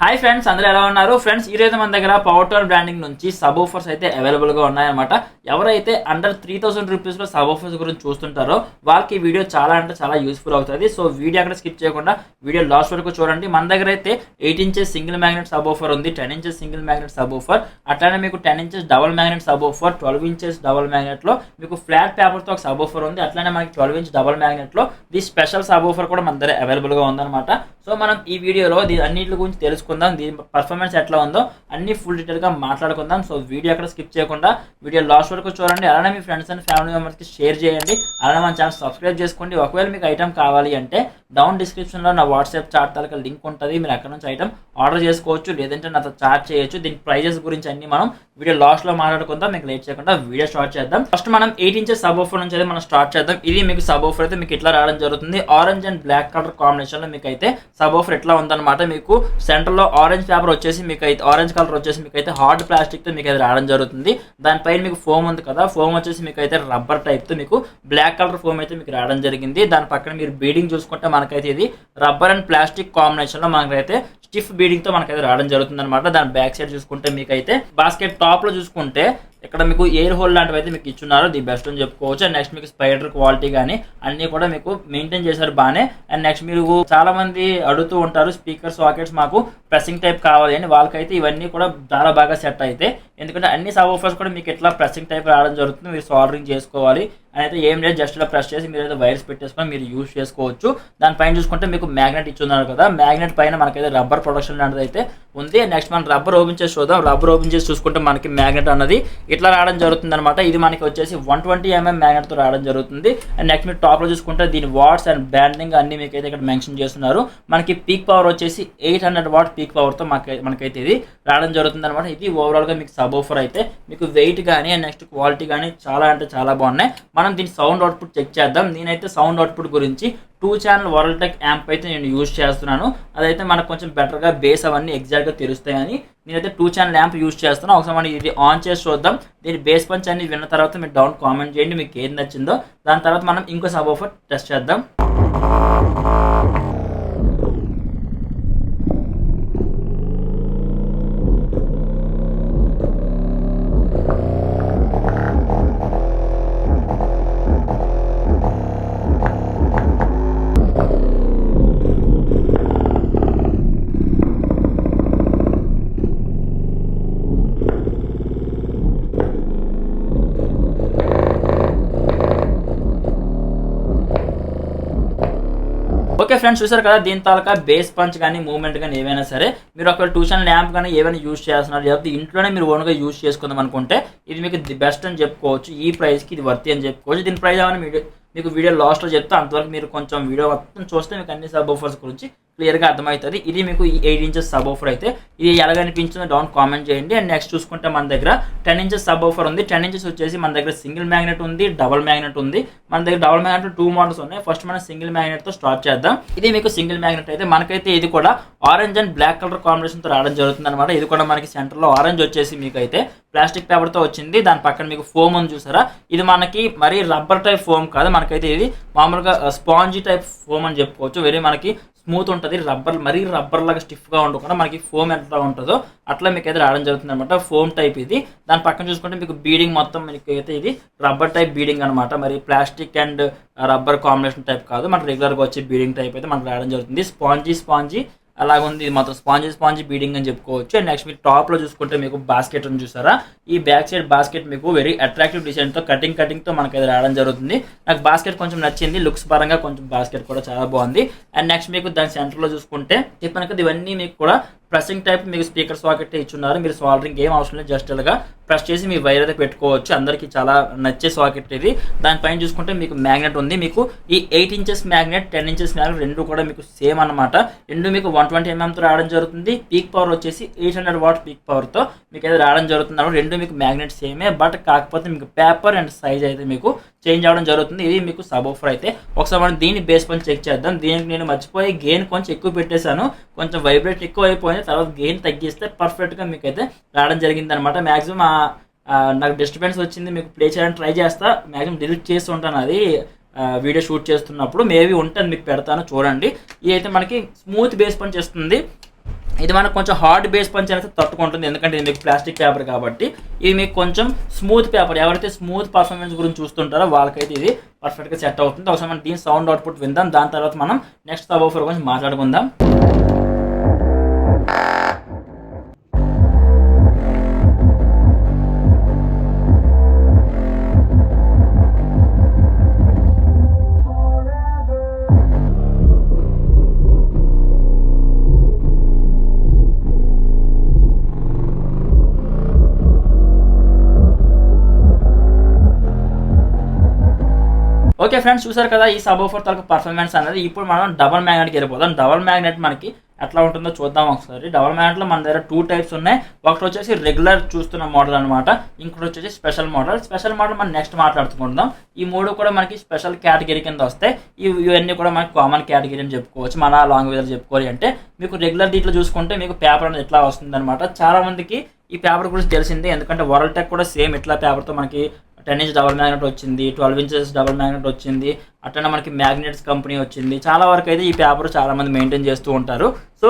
Hi friends, అందరూ ఎలా ఉన్నారు? ఫ్రెండ్స్, ఈరోజు మన దగ్గర పవర్ టోన్ బ్రాండింగ్ నుంచి సబ్ ఆఫర్స్ అయితే అవైలబుల్గా ఉన్నాయన్నమాట. ఎవరైతే అండర్ 3000 రూపీస్లో సబ్ ఆఫర్స్ గురించి చూస్తుంటారో వాళ్ళకి ఈ వీడియో చాలా అంటే చాలా యూస్ఫుల్ అవుతుంది. సో వీడియో అక్కడ స్కిప్ చేయకుండా వీడియో లాస్ట్ వరకు చూడండి. మన దగ్గర అయితే 8 inches single magnet sub offer ఉంది, 10 inches single magnet sub offer, అట్లానే మీకు 10 inches double magnet sub offer, 12 inches double మ్యాగ్నెట్లో మీకు ఫ్లాట్ పేపర్తో ఒక సబ్ ఆఫర్ ఉంది. అట్లానే మనకి 12 ఇంచ్ డబల్ మ్యాగ్నెట్లో ది స్పెషల్ సబ్ ఆఫర్ కూడా మన దగ్గర అవైలబుల్గా ఉందన్నమాట. సో మనం ఈ వీడియోలో దీని అన్నింటి గురించి తెలుసుకుందాం, దీని పర్ఫార్మెన్స్ ఎట్లా ఉందో అన్ని ఫుల్ డీటెయిల్గా మాట్లాడుకుందాం. సో వీడియో అక్కడ స్కిప్ చేయకుండా వీడియో లాస్ట్ వరకు చూడండి. అలానే మీ ఫ్రెండ్స్ అండ్ ఫ్యామిలీ మెంబర్స్కి షేర్ చేయండి. అలానే మన ఛానల్ సబ్స్క్రైబ్ చేసుకోండి. ఒకవేళ మీకు ఐటమ్ కావాలి అంటే డౌన్ డిస్క్రిప్షన్లో నా వాట్సాప్ చాట్ తాలూకా లింక్ ఉంటుంది, మీరు అక్కడ నుంచి ఐటమ్ ఆర్డర్ చేసుకోవచ్చు, లేదంటే నాతో చాట్ చేయొచ్చు. దీని ప్రైజెస్ గురించి అన్ని మనం వీడియో లాస్ట్లో మాట్లాడుకుందాం. మీకు లేట్ చేయకుండా వీడియో స్టార్ట్ చేద్దాం. ఫస్ట్ మనం 8 ఇంచెస్ సబ్ ఆఫర్ నుంచి అయితే మనం స్టార్ట్ చేద్దాం. ఇది మీకు సబ్ ఆఫర్ అయితే మీకు ఇట్లా రావడం జరుగుతుంది. ఆరెంజ్ అండ్ బ్లాక్ కలర్ కాంబినేషన్లో మీకు అయితే సబ్ ఆఫర్ ఎట్లా ఉందన్నమాట. మీకు సెంటర్లో ఆరెంజ్ పేపర్ వచ్చేసి మీకు అయితే ఆరెంజ్ కలర్ వచ్చేసి మీకు అయితే హార్డ్ ప్లాస్టిక్తో మీకు అయితే రావడం జరుగుతుంది. దానిపైన మీకు ఫోమ్ ఉంది కదా, ఫోమ్ వచ్చేసి మీకు అయితే రబ్బర్ టైప్తో మీకు బ్లాక్ కలర్ ఫోమ్ అయితే మీకు రావడం జరిగింది. దాని పక్కన మీరు బీడింగ్ చూసుకుంటే మనకైతే ఇది రబ్బర్ అండ్ ప్లాస్టిక్ కాంబినేషన్లో మనకైతే స్టిఫ్ బీడింగ్తో మనకైతే రావడం జరుగుతుంది అనమాట. దాని బ్యాక్ సైడ్ చూసుకుంటే మీకు అయితే బాస్కెట్ టాప్లో చూసుకుంటే ఇక్కడ మీకు ఎయిర్ హోల్ లాంటివి అయితే మీకు ఇచ్చున్నారు, ది బెస్ట్ అని చెప్పుకోవచ్చు. అండ్ నెక్స్ట్ మీకు స్పైడర్ క్వాలిటీ కానీ అన్నీ కూడా మీకు మెయింటైన్ చేశారు బాగానే. అండ్ నెక్స్ట్ మీరు చాలా మంది అడుగుతూ ఉంటారు స్పీకర్ సాకెట్స్ మాకు ప్రెసింగ్ టైప్ కావాలి అని, వాళ్ళకైతే ఇవన్నీ కూడా చాలా బాగా సెట్ అయితే, ఎందుకంటే అన్ని సబ్ ఆఫర్స్ కూడా మీకు ఇట్లా ప్రెసింగ్ టైప్ రావడం జరుగుతుంది. మీరు సాల్డరింగ్ చేసుకోవాలి అని అయితే ఏం లేదు, జస్ట్ ఇలా ప్రెస్ చేసి మీరు అయితే వైర్స్ పెట్టేసుకొని మీరు యూజ్ చేసుకోవచ్చు. దానిపైన చూసుకుంటే మీకు మ్యాగ్నెట్ ఇచ్చున్నారు కదా, మ్యాగ్నెట్ పైన మనకైతే రబ్బర్ ప్రొడక్షన్ లాంటిది అయితే ఉంది. నెక్స్ట్ మనం రబ్బర్ ఓపెన్ చేసి చూద్దాం. రబ్బర్ ఓపెన్ చేసి చూసుకుంటే మనకి మ్యాగ్నెట్ అన్నది ఇట్లా రావడం జరుగుతుంది అనమాట. ఇది మనకి వచ్చేసి 120 mm మ్యాగ్నెట్తో రావడం జరుగుతుంది. అండ్ నెక్స్ట్ మీరు టాప్లో చూసుకుంటే దీని వాట్స్ అండ్ బ్యాండింగ్ అన్ని మీకు అయితే ఇక్కడ మెన్షన్ చేస్తున్నారు. మనకి పీక్ పవర్ వచ్చేసి 800 వాట్ పీక్ పవర్తో మనకైతే ఇది రావడం జరుగుతుంది అనమాట. ఇది ఓవరాల్గా మీకు సబ్ ఆఫర్ అయితే మీకు వెయిట్ కానీ అండ్ నెక్స్ట్ క్వాలిటీ కానీ చాలా అంటే చాలా బాగున్నాయి. మనం దీని సౌండ్ అవుట్పుట్ చెక్ చేద్దాం. నేనైతే సౌండ్ అవుట్పుట్ గురించి 2 ఛానల్ వరల్టెక్ యాంప్ అయితే నేను యూజ్ చేస్తున్నాను. అదైతే మనకు కొంచెం బెటర్గా బేస్ అవన్నీ ఎగ్జాక్ట్గా తెలుస్తాయని నేనైతే 2 ఛానల్ యాంప్ యూజ్ చేస్తున్నాను. ఒకసారి మనం ఇది ఆన్ చేసి చూద్దాం. దీని బేస్ పంచ్ అన్ని విన్న తర్వాత మీరు డౌన్ కామెంట్ చేయండి మీకు ఏది నచ్చిందో. దాని తర్వాత మనం ఇంకో సబ్ ఆఫర్ టెస్ట్ చేద్దాం. ఓకే ఫ్రెండ్స్, చూసారు కదా దీని తాలూకా బేస్ పంచ్ కానీ మూవ్మెంట్ కానీ ఏవైనా సరే మీరు ఒక 2 ఛానల్ ల్యాంప్ కానీ ఏమైనా యూజ్ చేస్తున్నారు, లేకపోతే ఇంట్లోనే మీరు ఓన్గా యూజ్ చేసుకుందాం అనుకుంటే ఇది మీకు ది బెస్ట్ అని చెప్పుకోవచ్చు. ఈ ప్రైస్కి ఇది వర్తి అని చెప్పుకోవచ్చు. దీని ప్రైస్ ఏమైనా మీకు వీడియో లాస్ట్లో చెప్తే అంతవరకు మీరు కొంచెం వీడియో మొత్తం చూస్తే మీకు అన్ని సబ్ ఆఫర్స్ గురించి క్లియర్గా అర్థమవుతుంది. ఇది మీకు 8 ఇంచెస్ సబ్ ఆఫర్ అయితే ఇది ఎలాగనిపించిందో డౌన్ కామెంట్ చేయండి. అండ్ నెక్స్ట్ చూసుకుంటే మన దగ్గర 10 ఇంచెస్ సబ్ ఆఫర్ ఉంది. 10 ఇంచెస్ వచ్చేసి మన దగ్గర సింగిల్ మ్యాగ్నెట్ ఉంది, డబల్ మ్యాగ్నెట్ ఉంది. మన దగ్గర డబల్ మ్యాగ్నెట్ 2 మోడల్స్ ఉన్నాయి. ఫస్ట్ మనం సింగిల్ మ్యాగ్నెట్తో స్టార్ట్ చేద్దాం. ఇది మీకు సింగిల్ మ్యాగ్నెట్ అయితే మనకైతే ఇది కూడా ఆరెంజ్ అండ్ బ్లాక్ కలర్ కాంబినేషన్తో రావడం జరుగుతుంది అనమాట. ఇది కూడా మనకి సెంటర్లో ఆరెంజ్ వచ్చేసి మీకు అయితే ప్లాస్టిక్ పేపర్తో వచ్చింది. దాని పక్కన మీకు ఫోమ్ ఉంది చూసారా, ఇది మనకి మరీ రబ్బర్ టైప్ ఫోమ్ కాదు, మనకైతే ఇది మామూలుగా స్పాంజీ టైప్ ఫోమ్ అని చెప్పుకోవచ్చు. వెరీ మనకి స్మూత్ ఉంటుంది, రబ్బర్ మరీ రబ్బర్ లాగా స్టిఫ్గా ఉండకుండా మనకి ఫోమ్ ఎట్లా ఉంటుందో అట్లా మీకు అయితే రావడం జరుగుతుంది అనమాట. ఫోమ్ టైప్ ఇది. దాని పక్కన చూసుకుంటే మీకు బీడింగ్ మొత్తం మీకు అయితే ఇది రబ్బర్ టైప్ బీడింగ్ అనమాట. మరి plastic and rubber combination type కాదు, మనకు రెగ్యులర్గా వచ్చే బీడింగ్ టైప్ అయితే మనకు రావడం జరుగుతుంది. స్పాంజీ అలాగ ఉంది. ఇది మొత్తం స్పాంజీ బీడింగ్ అని చెప్పుకోవచ్చు. అండ్ నెక్స్ట్ మీరు టాప్లో చూసుకుంటే మీకు బాస్కెట్ ఉంది చూసారా, ఈ బ్యాక్ సైడ్ బాస్కెట్ మీకు వెరీ అట్రాక్టివ్ డిజైన్తో కటింగ్తో మనకి అది రావడం జరుగుతుంది. నాకు బాస్కెట్ కొంచెం నచ్చింది, లుక్స్ పరంగా కొంచెం బాస్కెట్ కూడా చాలా బాగుంది. అండ్ నెక్స్ట్ మీకు దాని సెంటర్లో చూసుకుంటే చెప్పాను కదా ఇవన్నీ మీకు కూడా ప్రెసింగ్ టైప్ మీకు స్పీకర్ సాకెట్ ఇచ్చున్నారు. మీరు సాల్డరింగ్ ఏం అవసరం లేదు, జస్ట్ ఇలాగా ప్రెస్ చేసి మీ వైర్ అయితే పెట్టుకోవచ్చు. అందరికీ చాలా నచ్చే సాకెట్ ఇది. దానిపైన చూసుకుంటే మీకు మ్యాగ్నెట్ ఉంది. మీకు ఈ 8 ఇంచెస్ మ్యాగ్నెట్ 10 ఇంచెస్ మ్యాగ్నెట్ రెండు కూడా మీకు సేమ్ అనమాట. రెండు మీకు 120 mmతో రావడం జరుగుతుంది. పీక్ పవర్ వచ్చేసి 800 వాట్ పీక్ పవర్తో మీకు అయితే రావడం జరుగుతుంది. రెండు మీకు మ్యాగ్నెట్ సేమే, బట్ కాకపోతే మీకు పేపర్ అండ్ సైజ్ అయితే మీకు చేంజ్ అవ్వడం జరుగుతుంది. ఇది మీకు సబ్ ఆఫర్ అయితే. ఒకసారి మనం దీన్ని బేస్ పని చెక్ చేద్దాం. దీనికి నేను మర్చిపోయి గెయిన్ కొంచెం ఎక్కువ పెట్టేశాను, కొంచెం వైబ్రేట్ ఎక్కువ అయిపోయింది. తర్వాత గెయిన్ తగ్గిస్తే పర్ఫెక్ట్గా మీకు అయితే రావడం జరిగింది అనమాట. మ్యాక్సిమం నాకు డిస్టర్బెన్స్ వచ్చింది, మీకు ప్లే చేయడానికి ట్రై చేస్తా, మ్యాక్సిమం డిలీట్ చేస్తూ ఉంటాను అది వీడియో షూట్ చేస్తున్నప్పుడు. మేబీ ఉంటుంది మీకు పెడతాను చూడండి. ఇది అయితే మనకి స్మూత్ బేస్ పని చేస్తుంది. ఇది మనకు కొంచెం హార్డ్ బేస్ పంచ్ అయితే తట్టుకుంటుంది, ఎందుకంటే ఇది మీకు ప్లాస్టిక్ పేపర్ కాబట్టి. ఇది మీకు కొంచెం స్మూత్ పేపర్, ఎవరైతే స్మూత్ పర్ఫార్మెన్స్ గురించి చూస్తుంటారో వాళ్ళకైతే ఇది పర్ఫెక్ట్గా సెట్ అవుతుంది. ఒకసారి మనం దీని సౌండ్ అవుట్పుట్ విందాం, దాని తర్వాత మనం నెక్స్ట్ సబ్-వూఫర్ గురించి మాట్లాడుకుందాం. ఓకే ఫ్రెండ్స్, చూసారు కదా ఈ సబ్-వూఫర్ తాలూకు పర్ఫార్మెన్స్ అనేది. ఇప్పుడు మనం డబల్ మ్యాగ్నెట్కి వెళ్ళిపోదాం. డబల్ మ్యాగ్నెట్ మనకి ఎట్లా ఉంటుందో చూద్దాం ఒకసారి. డబల్ మ్యాగ్నెట్లో మన దగ్గర 2 టైప్స్ ఉన్నాయి. ఒకటి వచ్చేసి రెగ్యులర్ చూస్తున్న మోడల్ అనమాట, ఇంకోటి వచ్చేసి స్పెషల్ మోడల్. స్పెషల్ మోడల్ మనం నెక్స్ట్ మాట్లాడుకుందాం. ఈ 3 కూడా మనకి స్పెషల్ కేటగిరీ కింద వస్తాయి. ఇవన్నీ కూడా మనకి కామన్ కేటగిరీ అని చెప్పుకోవచ్చు. మన లాంగ్వేజ్లో చెప్పుకోవాలి అంటే మీకు రెగ్యులర్ దీంట్లో చూసుకుంటే మీకు పేపర్ అనేది ఎట్లా వస్తుంది అనమాట. చాలా మందికి ఈ పేపర్ గురించి తెలిసిందే, ఎందుకంటే వరల్డ్ టెక్ కూడా సేమ్ ఇట్లా పేపర్తో మనకి 10 ఇంచ్ డబల్ మ్యాగ్నెట్ వచ్చింది, 12 ఇంచెస్ డబల్ మ్యాగ్నెట్ వచ్చింది, అట్లనే మనకి మ్యాగ్నెట్స్ కంపెనీ వచ్చింది. చాలా వరకు అయితే ఈ పేపర్ చాలా మంది మెయింటైన్ చేస్తూ ఉంటారు. సో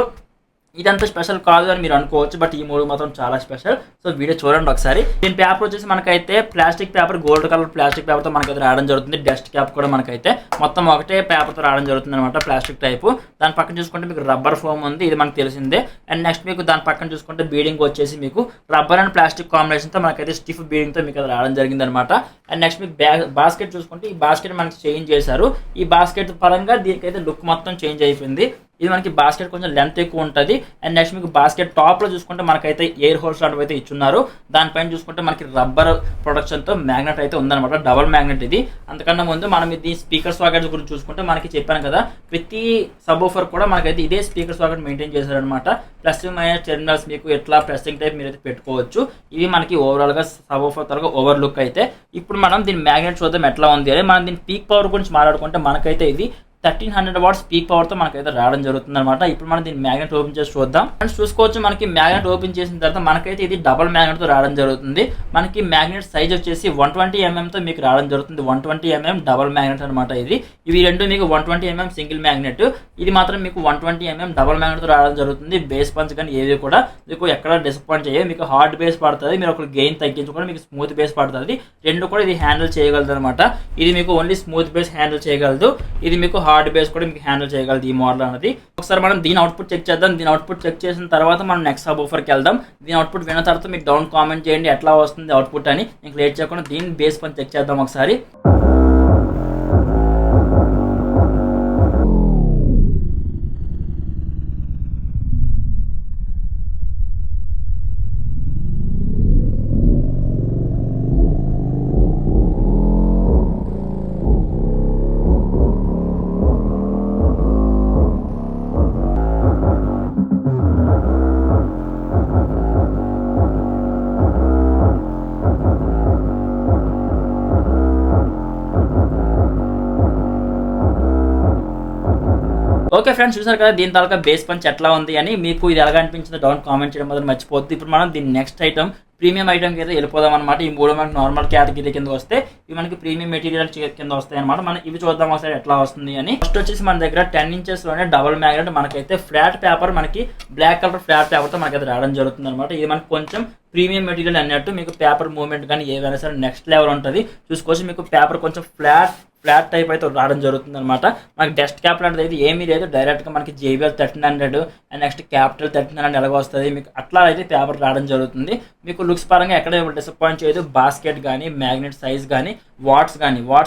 ఇదంతా స్పెషల్ కాదు అని మీరు అనుకోవచ్చు, బట్ ఈ 3 మాత్రం చాలా స్పెషల్. సో వీడియో చూడండి ఒకసారి. దీని పేపర్ వచ్చేసి మనకైతే plastic paper, gold colour plastic పేపర్తో మనకైతే రావడం జరుగుతుంది. డస్ట్ క్యాప్ కూడా మనకైతే మొత్తం ఒకటే పేపర్తో రావడం జరుగుతుంది అనమాట, ప్లాస్టిక్ టైపు. దాని పక్కన చూసుకుంటే మీకు రబ్బర్ ఫోమ్ ఉంది, ఇది మనకు తెలిసిందే. అండ్ నెక్స్ట్ మీకు దాని పక్కన చూసుకుంటే బీడింగ్ వచ్చేసి మీకు రబ్బర్ అండ్ ప్లాస్టిక్ కాంబినేషన్తో మనకైతే స్టిఫ్ బీడింగ్తో మీకు అది రావడం జరిగింది అనమాట. అండ్ నెక్స్ట్ మీకు బాస్కెట్ చూసుకుంటే ఈ బాస్కెట్ మనకి చేంజ్ చేశారు. ఈ బాస్కెట్ పరంగా దీనికైతే లుక్ మొత్తం చేంజ్ అయిపోయింది. ఇది మనకి బాస్కెట్ కొంచెం లెంత్ ఎక్కువ ఉంటుంది. అండ్ నెక్స్ట్ మీకు బాస్కెట్ టాప్లో చూసుకుంటే మనకైతే ఎయిర్ హోల్స్ లాంటివి అయితే ఇచ్చున్నారు. దానిపైన చూసుకుంటే మనకి రబ్బర్ ప్రొడక్షన్తో మ్యాగ్నెట్ అయితే ఉందన్నమాట, డబల్ మ్యాగ్నెట్ ఇది. అంతకన్నా ముందు మనం ఇది స్పీకర్ సాకెట్స్ గురించి చూసుకుంటే మనకి చెప్పాను కదా, ప్రతి సబ్-వూఫర్ కూడా మనకైతే ఇదే స్పీకర్ సాకెట్ మెయింటైన్ చేశారనమాట. ప్లస్ మైనస్ టెర్మినల్స్ మీకు ఎట్లా ప్రెస్సింగ్ టైప్ మీరు అయితే పెట్టుకోవచ్చు. ఇది మనకి ఓవరాల్గా సబ్-వూఫర్ త్వరగా ఓవర్ లుక్ అయితే. ఇప్పుడు మనం దీని మ్యాగ్నెట్ చూద్దాం ఎట్లా ఉంది అని. మనం దీని పీక్ పవర్ గురించి మాట్లాడుకుంటే మనకైతే ఇది 1300 వాట్స్ పీక్ పవర్తో మనకైతే రావడం జరుగుతుంది అనమాట. ఇప్పుడు మనం దీన్ని మ్యాగ్నెట్ ఓపెన్ చేసి చూద్దాం. ఫ్రెండ్స్ చూసుకోవచ్చు, మనకి మ్యాగ్నెట్ ఓపెన్ చేసిన తర్వాత మనకైతే ఇది డబల్ మ్యాగ్నెట్తో రావడం జరుగుతుంది. మనకి మ్యాగ్నెట్ సైజ్ వచ్చేసి 120 mm మీకు రావడం జరుగుతుంది. 120 mm డబల్ మ్యాగ్నెట్ అనమాట ఇది. ఇవి రెండు మీకు 120 mm సింగిల్ మ్యాగ్నెట్, ఇది మాత్రం మీకు 120 mm డబల్ మ్యాగ్నెట్తో రావడం జరుగుతుంది. బేస్ పంచ్ కానీ ఏవి కూడా మీకు ఎక్కడ డిసప్పాయింట్ చేయవు. మీకు హార్డ్ బేస్ పడుతుంది, మీరు ఒక గెయిన్ తగ్గించుకొని మీకు స్మూత్ బేస్ పడుతుంది. రెండు కూడా ఇది హ్యాండిల్ చేయగలదు అనమాట. ఇది మీకు ఓన్లీ స్మూత్ బేస్ హ్యాండిల్ చేయగలదు, ఇది మీకు హార్డ్ బేస్ కూడా మీకు హ్యాండిల్ చేయగలదు ఈ మోడల్ అనేది. ఒకసారి మనం దీని అవుట్పుట్ చెక్ చేద్దాం. దీని అవుట్పుట్ చెక్ చేసిన తర్వాత మనం నెక్స్ట్ సబ్-వూఫర్కి వెళ్దాం. దీని అవుట్పుట్ విన్న తర్వాత మీకు డౌన్ కామెంట్ చేయండి ఎట్లా వస్తుంది అవుట్పుట్ అని. మీకు లేట్ చేయకుండా దీని బేస్ పని చెక్ చేద్దాం ఒకసారి. ఓకే ఫ్రెండ్స్, చూసారు కదా దీని తాలూకా బేస్ పంచ్ ఎట్లా ఉంది అని. మీకు ఇది ఎలాగ అనిపించిందో డౌన్ కామెంట్ చేయడం మాత్రం మర్చిపోద్ది. ఇప్పుడు మనం దీని నెక్స్ట్ ఐటమ్ ప్రీమియం ఐటమ్కి అయితే వెళ్ళిపోదాం అనమాట. ఈ 3 మనకి నార్మల్ కేటగిరీ కింద వస్తే, ఇవి మనకి ప్రీమియం మెటీరియల్ కింద వస్తాయి అనమాట. మనం ఇవి చూద్దాం ఒకసారి ఎట్లా వస్తుంది అని. ఫస్ట్ వచ్చేసి మన దగ్గర 10 ఇంచెస్లోనే డబల్ మ్యాగ్నెట్ మనకైతే ఫ్లాట్ పేపర్, మనకి బ్లాక్ కలర్ ఫ్లాట్ పేపర్తో మనకైతే రావడం జరుగుతుంది అనమాట. ఇది మనకి కొంచెం ప్రీమియం మెటీరియల్ అన్నట్టు. మీకు పేపర్ మూవ్మెంట్ కానీ ఏవైనా సరే నెక్స్ట్ లెవెల్ ఉంటుంది. చూసుకోవచ్చు, మీకు పేపర్ కొంచెం ఫ్లాట్ టైప్ అయితే రావడం జరుగుతుంది అనమాట. మనకి డస్ట్ క్యాప్ లాంటిది అయితే ఏమీ లేదు, డైరెక్ట్గా మనకి JBL 1300 అండ్ నెక్స్ట్ క్యాపిటల్ 1300 ఎలాగ వస్తుంది మీకు అట్లా అయితే పేపర్ రావడం జరుగుతుంది. మీకు లుక్స్ పరంగా ఎక్కడ డిసప్పాయింట్ చేయదు. బాస్కెట్ కానీ మ్యాగ్నెట్ సైజ్ కానీ వాట్స్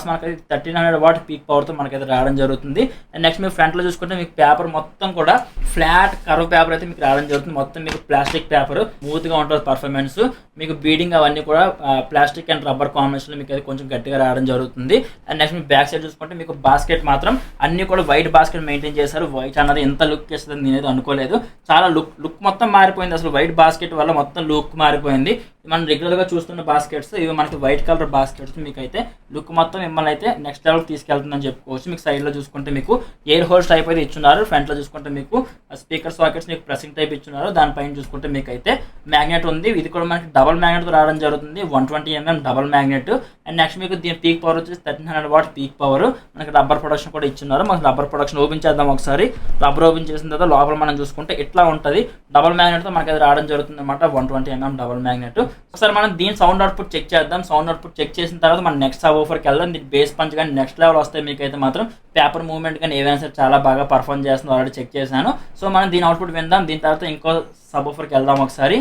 మనకైతే 1300 వాట్ పీక్ పవర్తో మనకైతే రావడం జరుగుతుంది. అండ్ నెక్స్ట్ మీరు ఫ్రంట్లో చూసుకుంటే మీకు పేపర్ మొత్తం కూడా ఫ్లాట్ కర్వ్ పేపర్ అయితే మీకు రావడం జరుగుతుంది. మొత్తం మీకు ప్లాస్టిక్ పేపర్, స్మూత్గా ఉంటుంది పర్ఫార్మెన్స్. మీకు బీడింగ్ అవన్నీ కూడా ప్లాస్టిక్ అండ్ రబ్బర్ కాంబినేషన్లో మీకు అయితే కొంచెం గట్టిగా రావడం జరుగుతుంది. అండ్ నెక్స్ట్ మీకు బ్యాక్ సైడ్ చూసుకుంటే మీకు బాస్కెట్ మాత్రం అన్ని కూడా వైట్ బాస్కెట్ మెయింటైన్ చేశారు. వైట్ అన్నది ఎంత లుక్ ఇస్తుంది నేనైతే అనుకోలేదు. చాలా లుక్ మొత్తం మారిపోయింది. అసలు వైట్ బాస్కెట్ వల్ల మొత్తం లుక్ మారిపోయింది. మనం రెగ్యులర్గా చూస్తున్న బాస్కెట్స్ ఇవి మనకి వైట్ కలర్ బాస్కెట్స్. మీకు అయితే లుక్ మొత్తం మిమ్మల్ని అయితే నెక్స్ట్ లెవెల్ తీసుకెళ్తుందని చెప్పుకోవచ్చు. మీకు సైడ్లో చూసుకుంటే మీకు ఎయిర్ హోల్స్ టైప్ అయితే ఇచ్చున్నారు. ఫ్రంట్లో చూసుకుంటే మీకు స్పీకర్ సాకెట్స్ మీకు ప్రెసింగ్ టైప్ ఇచ్చున్నారు. దానిపైన చూసుకుంటే మీకు అయితే మ్యాగ్నెట్ ఉంది. ఇది కూడా మనకి డబల్ మ్యాగ్నెట్తో రావడం జరుగుతుంది. 120mm double magnet. And next మీకు దీని పీక్ పవర్ వచ్చేసి 1300 వాట్ పీక్ పవర్. మనకి రబ్బర్ ప్రొడక్షన్ కూడా ఇచ్చున్నారు. మనకి రబ్బర్ ప్రొడక్షన్ ఓపెన్ చేద్దాం ఒకసారి. రబ్బర్ ఓపెన్ చేసిన తర్వాత లోపల మనం చూసుకుంటే ఇట్లా ఉంటుంది. డబల్ మ్యాగ్నెట్తో మనకి అది రావడం జరుగుతుంది అనమాట. 120mm double magnet. ఒకసారి మనం దీని సౌండ్ అవుట్పుట్ చెక్ చేద్దాం. సౌండ్ అవుట్పుట్ చెక్ చేసిన తర్వాత మనం నెక్స్ట్ సబ్ ఊఫర్కి వెళ్దాం. దీని బేస్ పంచ్ కానీ నెక్స్ట్ లెవెల్ వస్తే మీకు అయితే మాత్రం పేపర్ మూవ్మెంట్ కానీ ఏవైనా సరే చాలా బాగా పర్ఫార్మ్ చేస్తుంది. ఆల్రెడీ చెక్ చేశాను. సో మనం దీని అవుట్పుట్ విందాం. దీని తర్వాత ఇంకో సబ్ ఊఫర్కి వెళ్దాం ఒకసారి.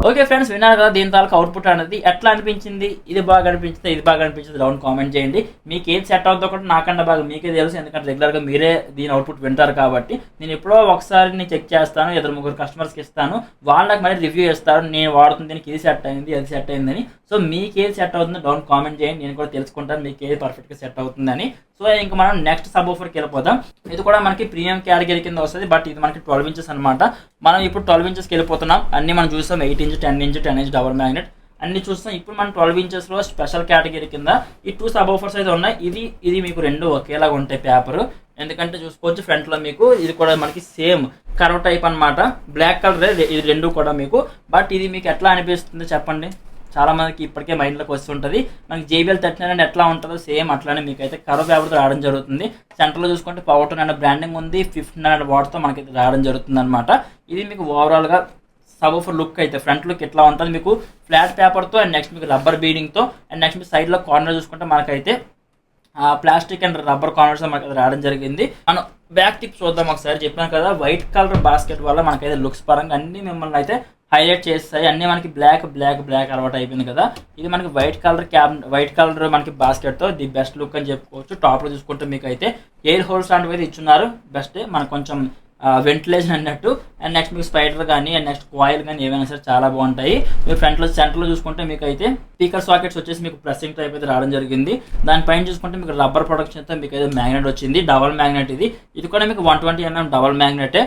ఓకే ఫ్రెండ్స్, విన్నారు కదా దీని తాలూకు అవుట్పుట్ అనేది ఎట్లా అనిపించింది. ఇది బాగా అనిపించింది, ఇది బాగా అనిపించింది, డౌన్ కామెంట్ చేయండి. మీకు ఏది సెట్ అవుతుందో కూడా నాకన్నా బాగా మీకే తెలుసు. ఎందుకంటే రెగ్యులర్గా మీరే దీని అవుట్పుట్ వింటారు కాబట్టి. నేను ఎప్పుడో ఒకసారి నేను చెక్ చేస్తాను, 2-3 కస్టమర్స్కి ఇస్తాను. వాళ్ళకి మళ్ళీ రివ్యూ ఇస్తారు, నేను వాడుతుంది దీనికి ఇది సెట్ అయింది, అది సెట్ అయిందని. సో మీకు ఏది సెట్ అవుతుందో డౌన్ కామెంట్ చేయండి. నేను కూడా తెలుసుకుంటాను మీకు ఏది పర్ఫెక్ట్గా సెట్ అవుతుందని. సో ఇంకా మనం నెక్స్ట్ సబ్ ఊఫర్కి వెళ్ళిపోదాం. ఇది కూడా మనకి ప్రీమియం కేటగిరీ కింద వస్తుంది. బట్ ఇది మనకి 12 ఇంచెస్ అనమాట. మనం ఇప్పుడు 12 ఇంచెస్కి వెళ్ళిపోతున్నాం. అన్ని మనం చూస్తాం 8 inch, 10 inch, 10 inch double magnet అన్ని చూస్తాం. ఇప్పుడు మనం 12 ఇంచెస్లో స్పెషల్ కేటగిరీ కింద ఈ 2 సబ్ ఊఫర్స్ అయితే ఉన్నాయి. ఇది మీకు రెండు ఒకేలాగా ఉంటాయి పేపర్. ఎందుకంటే చూసుకోవచ్చు ఫ్రంట్లో మీకు ఇది కూడా మనకి సేమ్ కర్వ్ టైప్ అనమాట. బ్లాక్ కలర్ ఇది రెండు కూడా మీకు. బట్ ఇది మీకు ఎట్లా అనిపిస్తుంది చెప్పండి. చాలా మందికి ఇప్పటికే మైండ్లోకి వస్తుంటుంది. మనకి JBL 39 ఎట్లా ఉంటుందో సేమ్ అట్లానే మీకు అయితే కర్వ్ పేపర్తో రావడం జరుగుతుంది. సెంటర్లో చూసుకుంటే పవర్ అనే బ్రాండింగ్ ఉంది. 1500 వాట్తో మనకి రావడం జరుగుతుంది అనమాట. ఇది మీకు ఓవరాల్గా సబ్ ఊఫర్ లుక్ అయితే ఫ్రంట్ లుక్ ఎట్లా ఉంటుంది మీకు ఫ్లాట్ పేపర్తో. అండ్ నెక్స్ట్ మీకు రబ్బర్ బీడింగ్తో. అండ్ నెక్స్ట్ మీకు సైడ్లో కార్నర్ చూసుకుంటే మనకైతే ప్లాస్టిక్ అండ్ రబ్బర్ కార్నర్స్ మనకి రావడం జరిగింది. మనం బ్యాక్ టిప్ చూద్దాం ఒకసారి. చెప్పాను కదా వైట్ కలర్ బాస్కెట్ వల్ల మనకైతే లుక్స్ పరంగా అన్ని మిమ్మల్ని అయితే హైలైట్ చేస్తాయి. అన్నీ మనకి బ్లాక్ అలవాటు అయిపోయింది కదా. ఇది మనకి వైట్ కలర్ మనకి బాస్కెట్తో ది బెస్ట్ లుక్ అని చెప్పుకోవచ్చు. టాప్లో చూసుకుంటే మీకు అయితే ఎయిర్ హోల్స్ లాంటివి అయితే ఇచ్చున్నారు. బెస్ట్ మనకు కొంచెం వెంటిలేషన్ అన్నట్టు. అండ్ నెక్స్ట్ మీకు స్పైడర్ కానీ అండ్ నెక్స్ట్ కాయిల్ కానీ ఏవైనా సరే చాలా బాగుంటాయి. మీరు సెంటర్లో చూసుకుంటే మీకు అయితే స్పీకర్ సాకెట్స్ వచ్చేసి మీకు ప్రెసింగ్ టైప్ అయితే రావడం జరిగింది. దానిపైన చూసుకుంటే మీకు రబ్బర్ ప్రొడక్షన్ అయితే మీకు అయితే మ్యాగ్నెట్ వచ్చింది. డబల్ మ్యాగ్నెట్ ఇది కూడా మీకు 120mm డబల్ మ్యాగ్నెటే.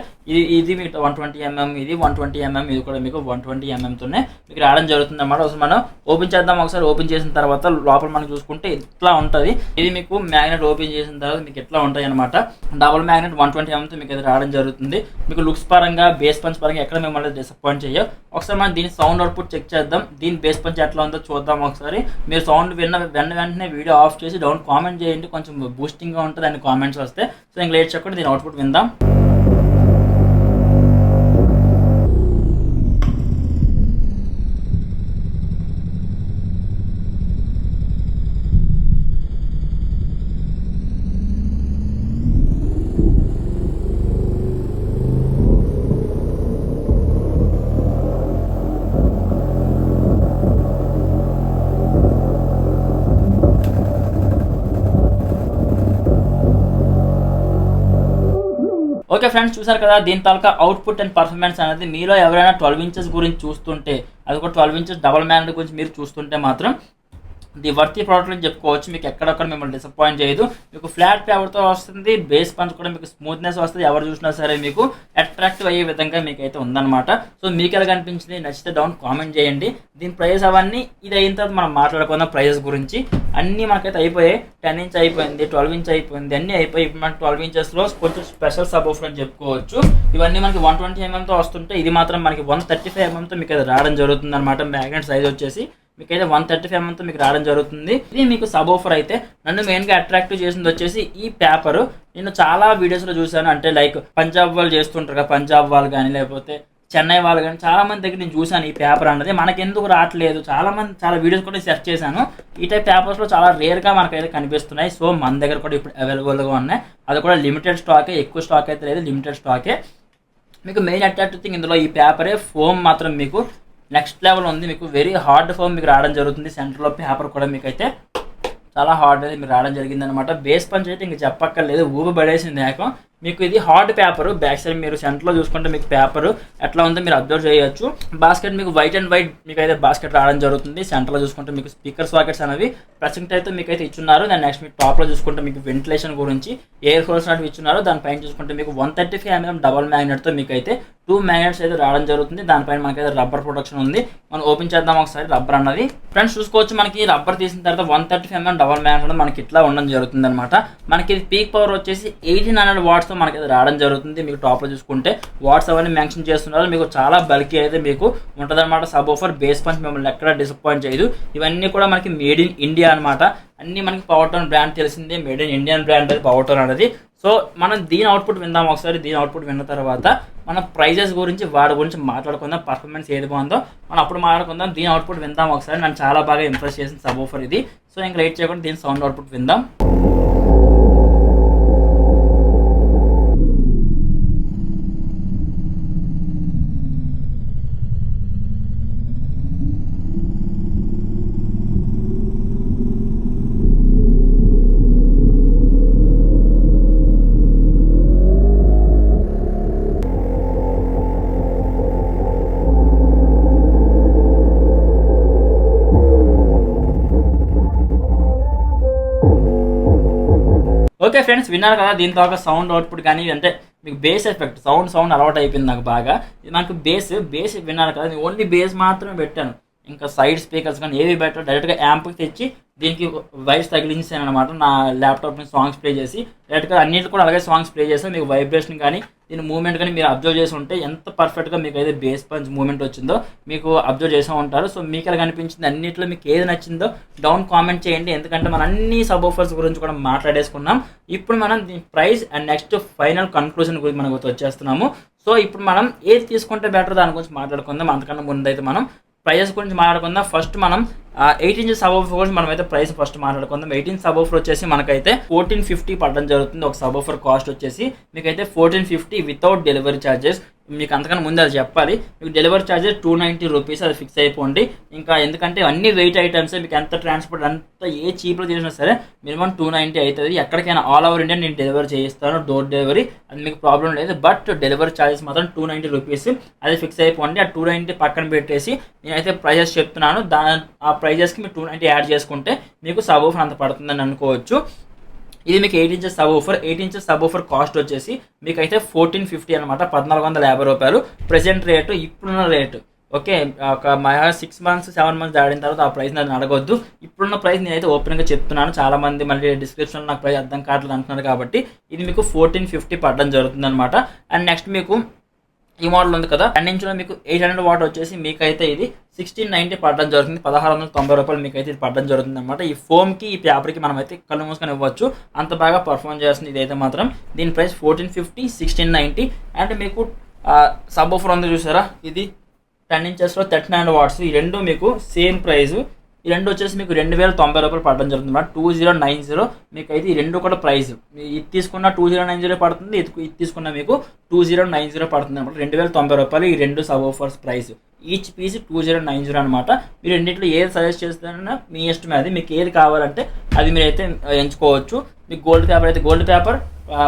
ఇది మీకు 120mm, ఇది 120mm, ఇది కూడా మీకు 120mmతోనే మీకు రావడం జరుగుతుంది అన్నమాట. ఒకసారి మనం ఓపెన్ చేద్దాం. ఒకసారి ఓపెన్ చేసిన తర్వాత లోపల మనం చూసుకుంటే ఇట్లా ఉంటుంది. ఇది మీకు మ్యాగ్నెట్ ఓపెన్ చేసిన తర్వాత మీకు ఎట్లా ఉంటాయి అనమాట. డబల్ మ్యాగ్నెట్ 120mmతో మీకు అయితే రావడం జరుగుతుంది. మీకు లుక్స్ పరంగా బేస్ పంచ్ పరంగా ఎక్కడ మిమ్మల్ని డిసప్పాయింట్ చేయవు. ఒకసారి మనం దీని సౌండ్ అవుట్పుట్ చెక్ చేద్దాం. దీని బేస్ పంచ్ ఎట్లా ఉందో చూద్దాం ఒకసారి. మీరు సౌండ్ వెంటనే వీడియో ఆఫ్ చేసి డౌన్ కామెంట్ చేయండి. కొంచెం బూస్టింగ్గా ఉంటుంది అని కామెంట్స్ వస్తే. సో ఇంక లేట్ చెప్పండి దీని అవుట్పుట్ విందాం. ఓకే ఫ్రెండ్స్, చూసారు కదా దీని తాలూకా అవుట్పుట్ అండ్ పర్ఫార్మెన్స్ అనేది. మీలో ఎవరైనా 12 ఇంచెస్ గురించి చూస్తుంటే, అది కూడా 12 ఇంచెస్ డబల్ మ్యాగ్నెట్ గురించి మీరు చూస్తుంటే మాత్రం ది వర్తీ ప్రోడక్ట్ అని చెప్పుకోవచ్చు. మీకు ఎక్కడొక్కడ మిమ్మల్ని డిసప్పాయింట్ చేయదు. మీకు ఫ్లాట్ పేపర్తో వస్తుంది. బేస్ పంచ్ కూడా మీకు స్మూత్నెస్ వస్తుంది. ఎవరు చూసినా సరే మీకు అట్రాక్టివ్ అయ్యే విధంగా మీకు అయితే ఉందన్నమాట. సో మీకు ఎలా కనిపించింది, నచ్చితే డౌన్ కామెంట్ చేయండి. దీని ప్రైస్ అవన్నీ ఇది అయిన తర్వాత మనం మాట్లాడుకుందాం ప్రైజెస్ గురించి. అన్నీ మనకైతే అయిపోయాయి. 10 ఇంచ్ అయిపోయింది, 12 ఇంచ్ అయిపోయింది, అన్నీ అయిపోయి ఇప్పుడు మనకి 12 ఇంచెస్లో కొంచెం స్పెషల్ సబ్ ఊఫర్ అని చెప్పుకోవచ్చు. ఇవన్నీ మనకి 120mmతో వస్తుంటే ఇది మాత్రం మనకి 135mmతో మీకు అయితే రావడం జరుగుతుంది అనమాట. మ్యాగ్నెట్ సైజ్ వచ్చేసి మీకైతే 135mmతో మీకు రావడం జరుగుతుంది. ఇది మీకు సబ్ ఊఫర్ అయితే నన్ను మెయిన్గా అట్రాక్టివ్ చేసింది వచ్చేసి ఈ పేపర్. నేను చాలా వీడియోస్లో చూశాను. అంటే లైక్ పంజాబ్ వాళ్ళు చేస్తుంటారు కదా, పంజాబ్ వాళ్ళు కానీ లేకపోతే చెన్నై వాళ్ళు కానీ చాలా మంది దగ్గర నేను చూశాను ఈ పేపర్ అన్నది. మనకెందుకు రావట్లేదు, చాలా వీడియోస్ కూడా సెర్చ్ చేశాను. ఈ టైప్ పేపర్స్లో చాలా రేర్గా మనకైతే కనిపిస్తున్నాయి. సో మన దగ్గర కూడా ఇప్పుడు అవైలబుల్గా ఉన్నాయి. అది కూడా లిమిటెడ్ స్టాకే, ఎక్కువ స్టాక్ అయితే లేదు, లిమిటెడ్ స్టాకే. మీకు మెయిన్ అట్రాక్టివ్ థింగ్ ఇందులో ఈ పేపరే ఫోమ్ మాత్రం మీకు నెక్స్ట్ లెవెల్ ఉంది. మీకు వెరీ హార్డ్ ఫోమ్ మీకు రావడం జరుగుతుంది. సెంటర్లో పేపర్ కూడా మీకు అయితే చాలా హార్డ్ అనేది మీరు రావడం జరిగింది అనమాట. బేస్ పంచ్ అయితే ఇంక చెప్పక్కర్లేదు, ఊబి పడేసింది ఏకం. మీకు ఇది హార్డ్ పేపర్. బ్యాక్ సైడ్ మీరు సెంటర్లో చూసుకుంటే మీకు పేపర్ ఎట్లా ఉందో మీరు అబ్జర్వ్ చేయొచ్చు. బాస్కెట్ మీకు వైట్ అండ్ వైట్ మీకు అయితే బాస్కెట్ రావడం జరుగుతుంది. సెంటర్లో చూసుకుంటే మీకు స్పీకర్ సాకెట్స్ అనేవి ప్రెసెంట్ అయితే మీకు అయితే ఇచ్చున్నారు. దాని నెక్స్ట్ మీకు టాప్లో చూసుకుంటే మీకు వెంటిలేషన్ గురించి ఎయిర్ హోల్స్ అనేవి ఇచ్చున్నారు. దానిపైన చూసుకుంటే మీకు 135mm డబల్ మ్యాగ్నెట్తో మీకు అయితే 2 మ్యాగ్నెట్స్ అయితే రావడం జరుగుతుంది. దానిపైన మనకైతే రబ్బర్ ప్రొటెక్షన్ ఉంది. మనం ఓపెన్ చేద్దాం ఒకసారి రబ్బర్ అన్నది. ఫ్రెండ్స్ చూసుకోవచ్చు, మనకి రబ్బర్ తీసిన తర్వాత 135mm డబల్ మ్యాగ్నెట్ మనకి ఇట్లా ఉండడం జరుగుతుంది అనమాట. మనకి ఇది పీక్ పవర్ వచ్చేసి 1800 వాట్స్ మనకి రావడం జరుగుతుంది. మీకు టాప్ లో చూసుకుంటే వాట్స్ అవన్నీ మెన్షన్ చేస్తున్నారు. మీకు చాలా బల్కీ అయితే మీకు ఉంటుంది అనమాట. సబ్ ఓఫర్ బేస్ పంచ్ మిమ్మల్ని ఎక్కడ డిసప్పాయింట్ చేయదు. ఇవన్నీ కూడా మనకి మేడ్ ఇన్ ఇండియా అనమాట. అన్ని మనకి పవర్ టోన్ బ్రాండ్ తెలిసిందే, మేడ్ ఇన్ ఇండియన్ బ్రాండ్ అది పవర్ టోన్ అనేది. సో మనం దీని అవుట్పుట్ విందాం ఒకసారి. దీని అవుట్పుట్ విన్న తర్వాత మన ప్రైజెస్ గురించి వాడి గురించి మాట్లాడుకుందాం. పర్ఫార్మెన్స్ ఏది బాగుందో మనం అప్పుడు మాట్లాడుకుందాం. దీని అవుట్పుట్ విందాం ఒకసారి. నన్ను చాలా బాగా ఇంప్రెస్ చేసింది సబ్ ఓఫర్ ఇది. సో ఇంకా లేట్ చేయకుండా దీని సౌండ్ అవుట్పుట్ విందాం. ఓకే ఫ్రెండ్స్, విన్నారు కదా దీంతో ఒక సౌండ్ అవుట్పుట్ కానీ అంటే మీకు బేస్ ఎఫెక్ట్ సౌండ్ అలవాటు అయిపోయింది నాకు బాగా. ఇది మనకు బేస్ విన్నారు కదా, నేను ఓన్లీ బేస్ మాత్రమే పెట్టాను. ఇంకా సైడ్ స్పీకర్స్ కానీ ఏవి బెటర్ డైరెక్ట్గా యాంప్కి తెచ్చి దీనికి వైర్స్ తగిలించాను అనమాట. నా ల్యాప్టాప్ని సాంగ్స్ ప్లే చేసి డైరెక్ట్గా అన్నింటిలో కూడా అలాగే సాంగ్స్ ప్లే చేస్తే మీకు వైబ్రేషన్ కానీ దీని మూవ్మెంట్ కానీ మీరు అబ్జర్వ్ చేసి ఉంటే ఎంత పర్ఫెక్ట్గా మీకు అయితే బేస్ పంచ్ మూవ్మెంట్ వచ్చిందో మీకు అబ్జర్వ్ చేస్తూ ఉంటారు. సో మీకు ఎలా కనిపించింది, అన్నింటిలో మీకు ఏది నచ్చిందో డౌన్ కామెంట్ చేయండి. ఎందుకంటే మనం అన్ని సబ్ ఆఫర్స్ గురించి కూడా మాట్లాడేసుకున్నాం. ఇప్పుడు మనం దీని price and next final conclusion గురించి మనం వచ్చేస్తున్నాము. సో ఇప్పుడు మనం ఏది తీసుకుంటే బెటర్ దాని గురించి మాట్లాడుకుందాం. అంతకన్నా ముందైతే మనం ప్రైజెస్ గురించి మాట్లాడుకుందాం. ఫస్ట్ మనం 8 ఇంచెస్ సబ్ ఆఫర్ గురించి మనమైతే ప్రైస్ ఫస్ట్ మాట్లాడుకుందాం. 18 సబ్ ఆఫర్ వచ్చేసి మనకైతే 1450 పడడం జరుగుతుంది. ఒక సబ్ ఆఫర్ కాస్ట్ వచ్చేసి మీకైతే 1450 వితౌట్ డెలివరీ ఛార్జెస్. మీకు అంతకన్నా ముందు అది చెప్పాలి. మీకు డెలివరీ ఛార్జెస్ 290 రూపీస్, అది ఫిక్స్ అయిపోండి. ఇంకా ఎందుకంటే అన్ని వెయిట్ ఐటమ్స్ మీకు ఎంత ట్రాన్స్పోర్ట్ అంత ఏ చీప్లో చేసినా సరే మినిమం 290 అవుతుంది. ఎక్కడికైనా ఆల్ ఓవర్ ఇండియా నేను డెలివరీ చేయిస్తాను, డోర్ డెలివరీ, అది మీకు ప్రాబ్లం లేదు. బట్ డెలివరీ ఛార్జెస్ మాత్రం 290 రూపీస్, అది ఫిక్స్ అయిపోండి. ఆ 290 పక్కన పెట్టేసి నేనైతే ప్రైజెస్ చెప్తున్నాను. ఆ ప్రైజెస్కి మీరు 290 యాడ్ చేసుకుంటే మీకు సబ్ ఆఫర్ అంత పడుతుందని అనుకోవచ్చు. ఇది మీకు 8 inches sub offer. 8 inches sub offer cost వచ్చేసి మీకైతే 1450 అనమాట, 1450 రూపాయలు ప్రెసెంట్ రేటు, ఇప్పుడున్న రేటు. ఓకే, ఒక 6 మంత్స్ 7 మంత్స్ దాడిన తర్వాత ఆ ప్రైస్ నన్ను అడగొద్దు. ఇప్పుడున్న ప్రైస్ నేనైతే ఓపెన్గా చెప్తున్నాను. చాలా మంది మళ్ళీ డిస్క్రిప్షన్లో నాకు ప్రైస్ అర్థం కావట్లేదు అంటున్నారు కాబట్టి ఇది మీకు 1450 పడడం జరుగుతుంది అనమాట. అండ్ నెక్స్ట్ మీకు ఈ మోడల్ ఉంది కదా 10 ఇంచులో మీకు 800 వాట్ వచ్చేసి మీకైతే ఇది 1690 పడడం జరుగుతుంది. 1690 రూపాయలు మీకైతే ఇది పడడం జరుగుతుంది అనమాట. ఈ ఫోమ్కి ఈ పేపర్కి మనం అయితే కళ్ళు మూసుకొని ఇవ్వచ్చు, అంత బాగా పర్ఫార్మ్ చేస్తుంది ఇదైతే మాత్రం. దీని ప్రైస్ 1450, 1690. అండ్ మీకు సబ్ ఆఫర్ ఉంది చూసారా, ఇది 10 ఇంచెస్లో 39 వాట్స్. ఈ రెండు మీకు సేమ్ ప్రైస్. ఈ రెండు వచ్చేసి మీకు 2090 రూపాయలు పడడం జరుగుతుంది అన్నమాట. 2090 మీకు అయితే ఈ రెండు కూడా ప్రైస్. ఇది తీసుకున్న 2090 పడుతుంది, ఇది తీసుకున్న మీకు 2090 పడుతుంది అనమాట. 2090 రూపాయలు ఈ రెండు sub offers price. Each piece 2090 అనమాట. మీరు రెండింటిలో ఏది సజెస్ట్ చేస్తారన్నా మీ ఇష్టమే, అది మీకు ఏది కావాలంటే అది మీరైతే ఎంచుకోవచ్చు. మీకు గోల్డ్ పేపర్ అయితే గోల్డ్ పేపర్,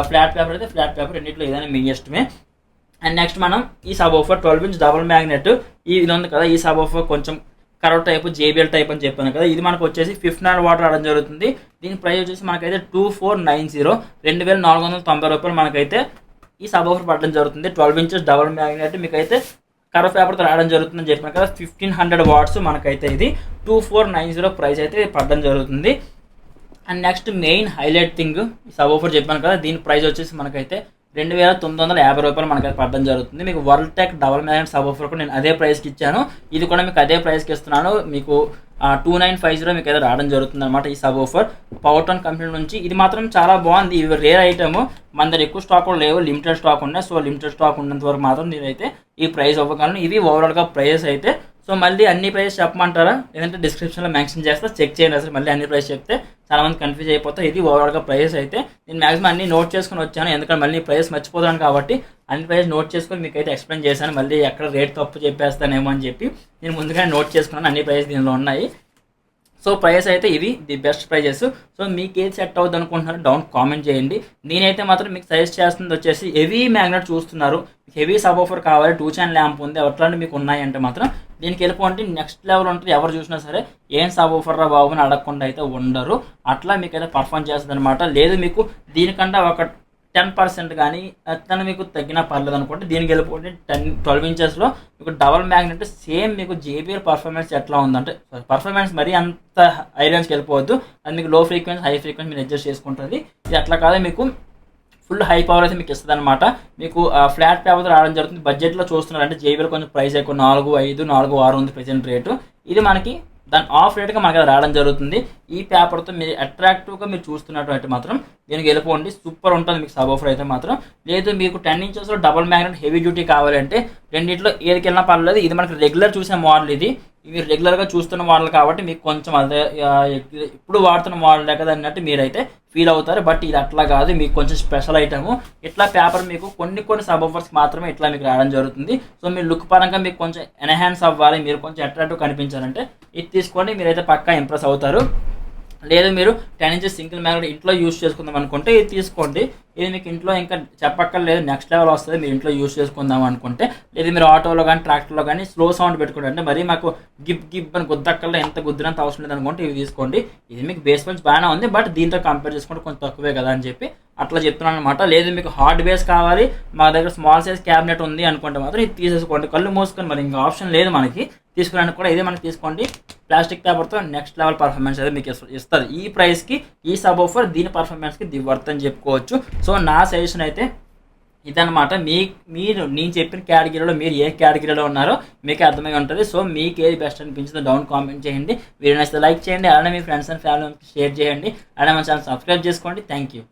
ఫ్లాట్ పేపర్ అయితే ఫ్లాట్ పేపర్, రెండింటిలో ఏదైనా మీ ఇష్టమే. అండ్ నెక్స్ట్ మనం ఈ sub offer 12 inch double magnet ఇది ఉంది కదా, ఈ సబ్ ఆఫర్ కొంచెం కరవ్ టైప్, జేబిఎల్ టైప్ అని చెప్పాను కదా, ఇది మనకు వచ్చేసి 1500 వాట్ రావడం జరుగుతుంది. దీని ప్రైస్ వచ్చేసి మనకైతే 2490, 2490 రూపాయలు మనకైతే ఈ సబ్ ఆఫర్ పడడం జరుగుతుంది. 12 ఇంచెస్ డబుల్ మ్యాగ్నెట్ మీకైతే కరవ్ పేపర్తో రావడం జరుగుతుందని చెప్పాను కదా. 1500 వాట్స్ మనకైతే ఇది 2490 ప్రైస్ అయితే పడడం జరుగుతుంది. And next main highlight thing, ఈ సబ్ ఆఫర్ చెప్పాను కదా, దీని ప్రైస్ వచ్చేసి మనకైతే 2950 రూపాయలు మనకైతే పడడం జరుగుతుంది. మీకు World Tech double magnet sub offer కూడా నేను అదే ప్రైస్కి ఇచ్చాను, ఇది కూడా మీకు అదే ప్రైస్కి ఇస్తున్నాను. మీకు 2950 మీకు అయితే రావడం జరుగుతుంది అనమాట ఈ sub offer power tone company నుంచి. ఇది మాత్రం చాలా బాగుంది. ఇవి రేర్ ఐటమ్, మన దగ్గర ఎక్కువ స్టాక్ కూడా లేవు, లిమిటెడ్ స్టాక్ ఉన్నాయి. సో లిమిటెడ్ స్టాక్ ఉన్నంత వరకు మాత్రం నేనైతే ఈ ప్రైస్ అవ్వగలను. ఇవి ఓవరాల్గా ప్రైజెస్ అయితే సో మళ్ళీ అన్ని ప్రైస్ చెప్పమంటారా, లేదంటే డిస్క్రిప్షన్లో మెన్షన్ చేస్తా, చెక్ చేయండి. అసలు మళ్ళీ అన్ని ప్రైస్ చెప్తే చాలామంది కన్ఫ్యూజ్ అయిపోతారు. ఇది ఓవరాల్గా ప్రైస్ అయితే నేను మాక్సిమం అన్ని నోట్ చేసుకుని వచ్చాను, ఎందుకంటే మళ్ళీ ప్రైస్ మర్చిపోతాను కాబట్టి అన్ని ప్రైస్ నోట్ చేసుకొని మీకు అయితే ఎక్స్ప్లెయిన్ చేశాను. మళ్ళీ ఎక్కడ రేట్ తప్పు చెప్పేస్తానేమో అని చెప్పి నేను ముందుగానే నోట్ చేసుకున్నాను. అన్ని ప్రైస్ దీనిలో ఉన్నాయి. సో ప్రైస్ అయితే ఇవి ది బెస్ట్ ప్రైజెస్. సో మీకు ఏది సెట్ అవుతుంది అనుకుంటున్నారో డౌన్ కామెంట్ చేయండి. నేనైతే మాత్రం మీకు సజెస్ట్ చేస్తుంది వచ్చేసి హెవీ మ్యాగ్నెట్ చూస్తున్నారు, హెవీ సబ్ ఆఫర్ కావాలి, 2 ఛానల్ ల్యాంప్ ఉంది, అట్లాంటి మీకు ఉన్నాయంటే మాత్రం దీనికి వెళ్ళిపోండి. నెక్స్ట్ లెవెల్ ఉంటుంది. ఎవరు చూసినా సరే ఏం సబ్ ఆఫర్ రా బాబు అని అడగకుండా అయితే ఉండరు. అట్లా మీకు అయితే పర్ఫామ్ చేస్తుంది అనమాట. లేదు మీకు దీనికంటే ఒక 10% కానీ అట్లా మీకు తగ్గినా పర్లేదు అనుకుంటే దీనికి వెళ్ళిపోతే 12 ఇంచెస్లో మీకు డబల్ మ్యాగ్నెట్ సేమ్ మీకు JBL పర్ఫార్మెన్స్ ఎట్లా ఉందంటే, పర్ఫార్మెన్స్ మరీ అంత హై రేంజ్కి వెళ్ళిపోవద్దు. అది మీకు లో ఫ్రీక్వెన్సీ హై ఫ్రీక్వెన్సీ మీరు అడ్జస్ట్ చేసుకుంటుంది. ఇది అట్లా కాదు, మీకు ఫుల్ హై పవర్ అయితే మీకు ఇస్తుంది అనమాట. మీకు ఫ్లాట్ పేపర్తో రావడం జరుగుతుంది. బడ్జెట్లో చూస్తున్నారంటే JBL కొంచెం ప్రైస్ ఎక్కువ 4,500, 4,600 ఉంది ప్రెజెంట్ రేటు. ఇది మనకి దాని ఆఫ్ రేట్గా మనకి రావడం జరుగుతుంది. ఈ పేపర్తో మీరు అట్రాక్టివ్గా మీరు చూస్తున్నట్టు మాత్రం దీనికి వెళ్ళిపోండి. సూపర్ ఉంటుంది మీకు సబ్ ఆఫర్ అయితే మాత్రం. లేదు మీకు 10 ఇంచెస్లో డబల్ మ్యాగ్నెట్ హెవీ డ్యూటీ కావాలంటే రెండింటిలో ఏదికి వెళ్ళినా పర్లేదు. ఇది మనకి రెగ్యులర్ చూసే మోడల్, ఇది మీరు రెగ్యులర్గా చూస్తున్న మోడల్ కాబట్టి మీకు కొంచెం అదే ఇప్పుడు వాడుతున్న మోడల్ కదా అన్నట్టు మీరైతే ఫీల్ అవుతారు. బట్ ఇది అట్లా కాదు, మీకు కొంచెం స్పెషల్ ఐటము. ఇట్లా పేపర్ మీకు కొన్ని సబ్ ఆఫర్స్కి మాత్రమే ఇట్లా మీకు రావడం జరుగుతుంది. సో మీరు లుక్ పరంగా మీకు కొంచెం ఎన్హాన్స్ అవ్వాలి, మీరు కొంచెం అట్రాక్టివ్ కనిపించాలంటే ఇది తీసుకోండి, మీరైతే పక్కా ఇంప్రెస్ అవుతారు. లేదు మీరు 10 ఇంచెస్ సింగిల్ మ్యాగ్నెట్ ఇంట్లో యూస్ చేసుకుందాం అనుకుంటే ఇది తీసుకోండి. ఇది మీకు ఇంట్లో ఇంకా చెప్పక్కర్లేదు, నెక్స్ట్ లెవెల్ వస్తుంది మీరు ఇంట్లో యూస్ చేసుకుందాం అనుకుంటే. లేదు మీరు ఆటోలో కానీ ట్రాక్టర్లో కానీ స్లో సౌండ్ పెట్టుకోండి, అంటే మరీ మాకు గిప్ అని గుద్దక్కల్లో ఎంత గుద్దినంత అవసరం లేదు అనుకుంటే ఇవి తీసుకోండి. ఇది మీకు బేస్ పాయింట్స్ బాగానే ఉంది, బట్ దీంతో కంపేర్ చేసుకుంటే కొంచెం తక్కువే కదా అని చెప్పి అట్లా చెప్తున్నాను అనమాట. లేదు మీకు హార్డ్ బేస్ కావాలి, మా దగ్గర స్మాల్ సైజ్ క్యాబినెట్ ఉంది అనుకుంటే మాత్రం ఇది తీసేసుకోండి. కళ్ళు మూసుకొని మరి ఇంకా ఆప్షన్ లేదు మనకి తీసుకోవడానికి కూడా. ఇదే మనకి తీసుకోండి. ప్లాస్టిక్ పేపర్తో నెక్స్ట్ లెవెల్ పర్ఫార్మెన్స్ అయితే మీకు ఇస్తుంది. ఈ ప్రైస్కి ఈ సబ్ ఆఫర్ దీని పర్ఫార్మెన్స్కి ది వర్త్ అని చెప్పుకోవచ్చు. సో నా సజెషన్ అయితే ఇదనమాట. మీరు నేను చెప్పిన కేటగిరీలో మీరు ఏ కేటగిరీలో ఉన్నారో మీకే అర్థమై ఉంటుంది. సో మీకు ఏది బెస్ట్ అనిపించిందో డౌన్ కామెంట్ చేయండి. వీడియో నచ్చితే లైక్ చేయండి, అలానే మీ ఫ్రెండ్స్ అండ్ ఫ్యామిలీ షేర్ చేయండి, అలానే మన ఛానల్ సబ్స్క్రైబ్ చేసుకోండి. Thank you.